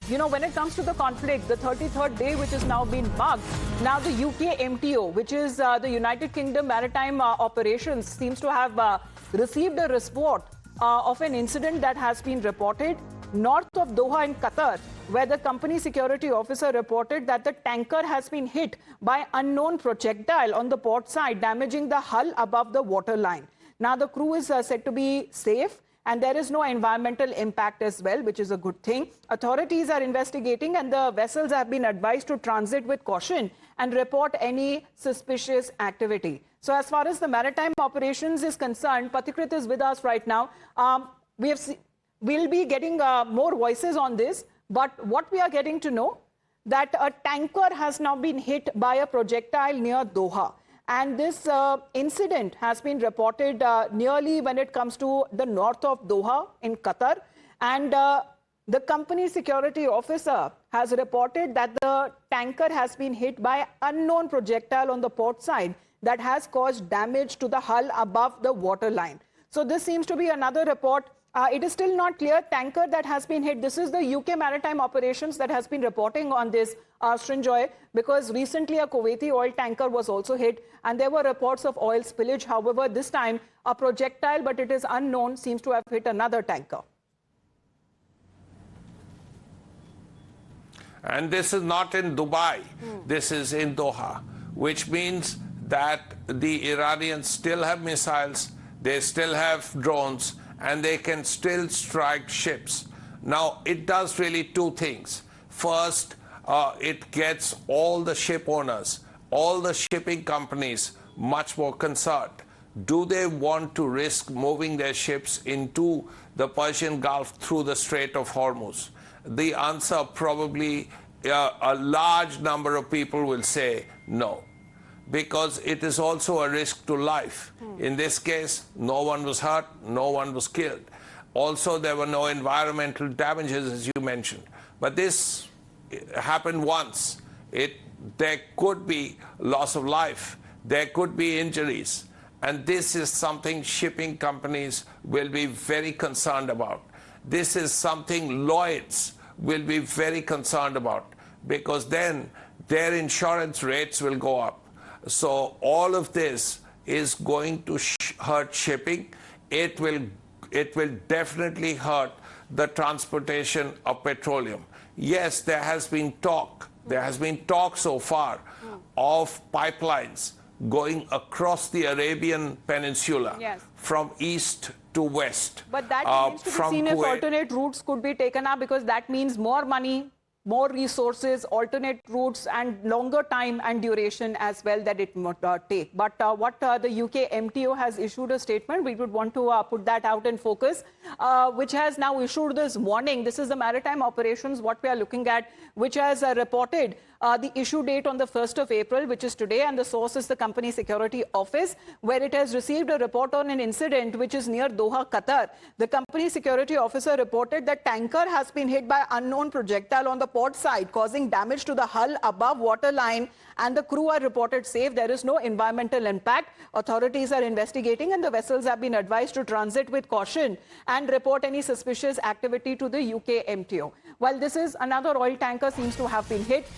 when it comes to the conflict, the 33rd day, which has now been marked, now the UKMTO, which is the United Kingdom Maritime Operations, seems to have received a report of an incident that has been reported north of Doha in Qatar, where the company security officer reported that the tanker has been hit by unknown projectile on the port side, damaging the hull above the waterline. Now, the crew is said to be safe, and there is no environmental impact as well, which is a good thing. Authorities are investigating, and the vessels have been advised to transit with caution and report any suspicious activity. So as far as the maritime operations is concerned, Pathikrit is with us right now. We'll be getting more voices on this, but what we are getting to know that a tanker has now been hit by a projectile near Doha. And this incident has been reported nearly when it comes to the north of Doha in Qatar. And the company security officer has reported that the tanker has been hit by unknown projectile on the port side that has caused damage to the hull above the waterline. So this seems to be another report. It is still not clear tanker that has been hit. This is the UK Maritime Operations that has been reporting on this, Srinjoy, because recently a Kuwaiti oil tanker was also hit and there were reports of oil spillage. However, this time a projectile, but it is unknown, seems to have hit another tanker. And this is not in Dubai. This is in Doha, which means that the Iranians still have missiles, they still have drones, and they can still strike ships. Now, it does really two things. First, it gets all the ship owners, all the shipping companies much more concerned. Do they want to risk moving their ships into the Persian Gulf through the Strait of Hormuz? The answer probably, a large number of people will say no, because it is also a risk to life. In this case, no one was hurt, no one was killed. Also, there were no environmental damages, as you mentioned. But this happened once. There could be loss of life, there could be injuries, and this is something shipping companies will be very concerned about. This is something Lloyd's will be very concerned about, because then their insurance rates will go up. So all of this is going to hurt shipping. It will definitely hurt the transportation of petroleum. Yes, there has been talk. There has been talk so far of pipelines going across the Arabian Peninsula, from east to west. But that needs to be seen if alternate routes could be taken up, because that means more money, more resources, alternate routes, and longer time and duration as well that it would take. But what the UKMTO has issued a statement, we would want to put that out in focus, which has now issued this warning. This is the maritime operations, what we are looking at, which has reported the issue date on the 1st of April, which is today, and the source is the company security office, where it has received a report on an incident which is near Doha, Qatar. The company security officer reported that tanker has been hit by unknown projectile on the port side, causing damage to the hull above waterline, and the crew are reported safe. There is no environmental impact. Authorities are investigating, and the vessels have been advised to transit with caution and report any suspicious activity to the UKMTO. While this is another oil tanker seems to have been hit,